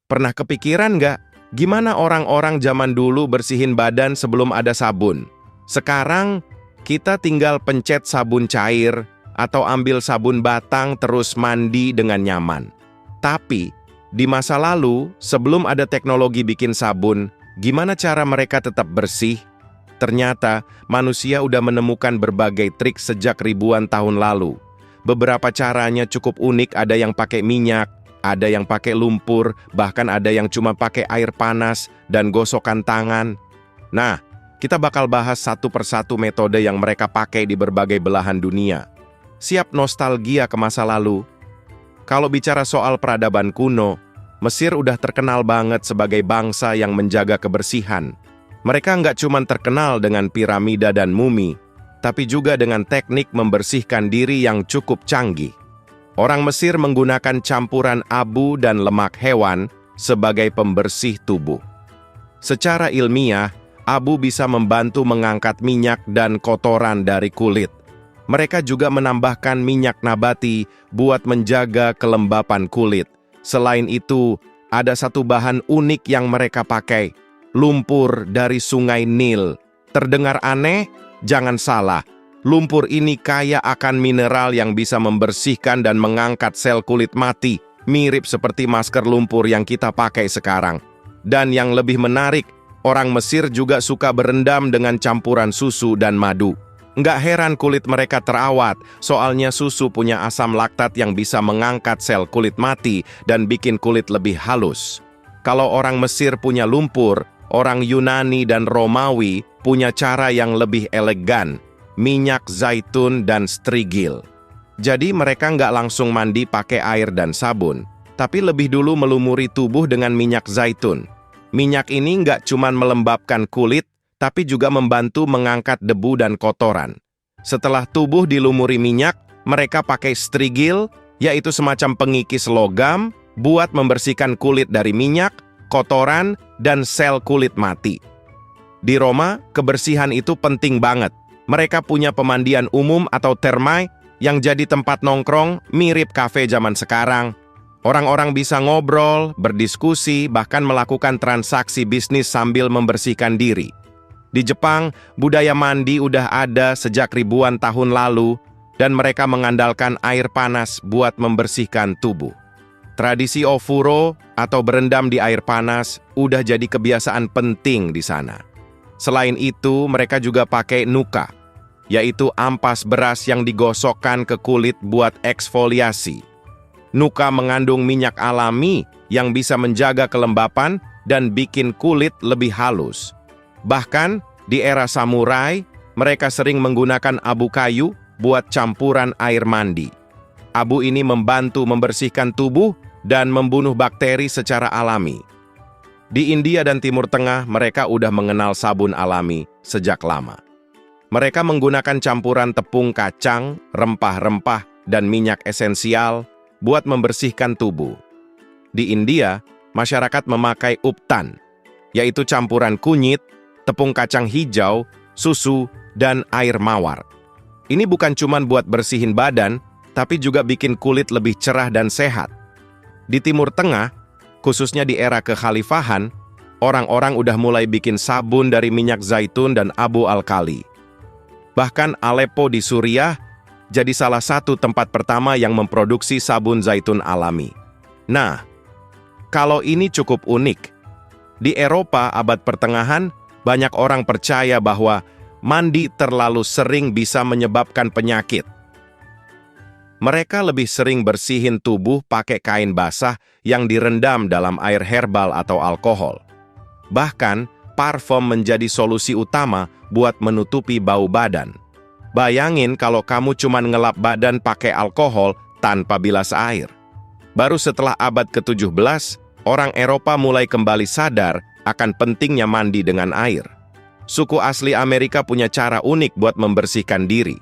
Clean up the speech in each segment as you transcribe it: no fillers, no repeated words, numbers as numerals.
Pernah kepikiran nggak, gimana orang-orang zaman dulu bersihin badan sebelum ada sabun? Sekarang, kita tinggal pencet sabun cair atau ambil sabun batang terus mandi dengan nyaman. Tapi, di masa lalu, sebelum ada teknologi bikin sabun, gimana cara mereka tetap bersih? Ternyata, manusia udah menemukan berbagai trik sejak ribuan tahun lalu. Beberapa caranya cukup unik, ada yang pakai minyak, ada yang pakai lumpur, bahkan ada yang cuma pakai air panas dan gosokan tangan. Nah, kita bakal bahas satu persatu metode yang mereka pakai di berbagai belahan dunia. Siap nostalgia ke masa lalu? Kalau bicara soal peradaban kuno, Mesir udah terkenal banget sebagai bangsa yang menjaga kebersihan. Mereka nggak cuma terkenal dengan piramida dan mumi, tapi juga dengan teknik membersihkan diri yang cukup canggih. Orang Mesir menggunakan campuran abu dan lemak hewan sebagai pembersih tubuh. Secara ilmiah, abu bisa membantu mengangkat minyak dan kotoran dari kulit. Mereka juga menambahkan minyak nabati buat menjaga kelembapan kulit. Selain itu, ada satu bahan unik yang mereka pakai, lumpur dari Sungai Nil. Terdengar aneh? Jangan salah. Lumpur ini kaya akan mineral yang bisa membersihkan dan mengangkat sel kulit mati, mirip seperti masker lumpur yang kita pakai sekarang. Dan yang lebih menarik, orang Mesir juga suka berendam dengan campuran susu dan madu. Nggak heran kulit mereka terawat, soalnya susu punya asam laktat yang bisa mengangkat sel kulit mati dan bikin kulit lebih halus. Kalau orang Mesir punya lumpur, orang Yunani dan Romawi punya cara yang lebih elegan, minyak zaitun dan strigil. Jadi mereka nggak langsung mandi pakai air dan sabun, tapi lebih dulu melumuri tubuh dengan minyak zaitun. Minyak ini nggak cuma melembabkan kulit, tapi juga membantu mengangkat debu dan kotoran. Setelah tubuh dilumuri minyak, mereka pakai strigil, yaitu semacam pengikis logam, buat membersihkan kulit dari minyak, kotoran, dan sel kulit mati. Di Roma, kebersihan itu penting banget. Mereka punya pemandian umum atau thermae yang jadi tempat nongkrong mirip kafe zaman sekarang. Orang-orang bisa ngobrol, berdiskusi, bahkan melakukan transaksi bisnis sambil membersihkan diri. Di Jepang, budaya mandi udah ada sejak ribuan tahun lalu dan mereka mengandalkan air panas buat membersihkan tubuh. Tradisi ofuro atau berendam di air panas udah jadi kebiasaan penting di sana. Selain itu, mereka juga pakai nuka, yaitu ampas beras yang digosokkan ke kulit buat eksfoliasi. Nuka mengandung minyak alami yang bisa menjaga kelembapan dan bikin kulit lebih halus. Bahkan, di era samurai, mereka sering menggunakan abu kayu buat campuran air mandi. Abu ini membantu membersihkan tubuh dan membunuh bakteri secara alami. Di India dan Timur Tengah, mereka udah mengenal sabun alami sejak lama. Mereka menggunakan campuran tepung kacang, rempah-rempah, dan minyak esensial buat membersihkan tubuh. Di India, masyarakat memakai uptan, yaitu campuran kunyit, tepung kacang hijau, susu, dan air mawar. Ini bukan cuma buat bersihin badan, tapi juga bikin kulit lebih cerah dan sehat. Di Timur Tengah, khususnya di era kekhalifahan, orang-orang udah mulai bikin sabun dari minyak zaitun dan abu alkali. Bahkan Aleppo di Suriah jadi salah satu tempat pertama yang memproduksi sabun zaitun alami. Nah, kalau ini cukup unik. Di Eropa abad pertengahan, banyak orang percaya bahwa mandi terlalu sering bisa menyebabkan penyakit. Mereka lebih sering bersihin tubuh pakai kain basah yang direndam dalam air herbal atau alkohol. Bahkan, parfum menjadi solusi utama buat menutupi bau badan. Bayangin kalau kamu cuma ngelap badan pakai alkohol tanpa bilas air. Baru setelah abad ke-17, orang Eropa mulai kembali sadar akan pentingnya mandi dengan air. Suku asli Amerika punya cara unik buat membersihkan diri.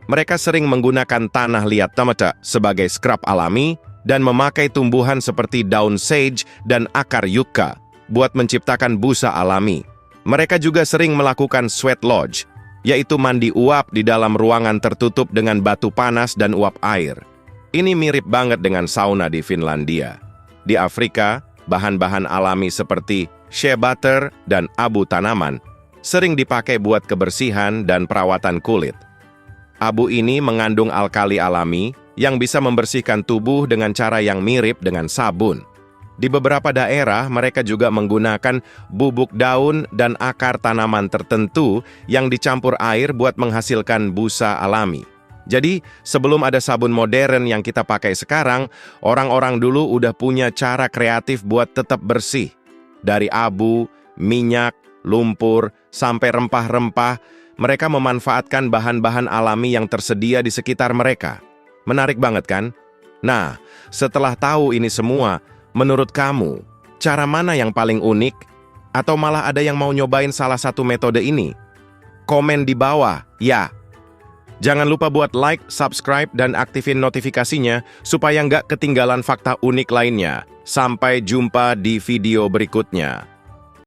Mereka sering menggunakan tanah liat tomato sebagai scrub alami dan memakai tumbuhan seperti daun sage dan akar yucca buat menciptakan busa alami. Mereka juga sering melakukan sweat lodge, yaitu mandi uap di dalam ruangan tertutup dengan batu panas dan uap air. Ini mirip banget dengan sauna di Finlandia. Di Afrika, bahan-bahan alami seperti shea butter dan abu tanaman sering dipakai buat kebersihan dan perawatan kulit. Abu ini mengandung alkali alami yang bisa membersihkan tubuh dengan cara yang mirip dengan sabun. Di beberapa daerah, mereka juga menggunakan bubuk daun dan akar tanaman tertentu yang dicampur air buat menghasilkan busa alami. Jadi, sebelum ada sabun modern yang kita pakai sekarang, orang-orang dulu udah punya cara kreatif buat tetap bersih. Dari abu, minyak, lumpur, sampai rempah-rempah, mereka memanfaatkan bahan-bahan alami yang tersedia di sekitar mereka. Menarik banget kan? Nah, setelah tahu ini semua, menurut kamu, cara mana yang paling unik? Atau malah ada yang mau nyobain salah satu metode ini? Komen di bawah, ya. Jangan lupa buat like, subscribe, dan aktifin notifikasinya supaya nggak ketinggalan fakta unik lainnya. Sampai jumpa di video berikutnya.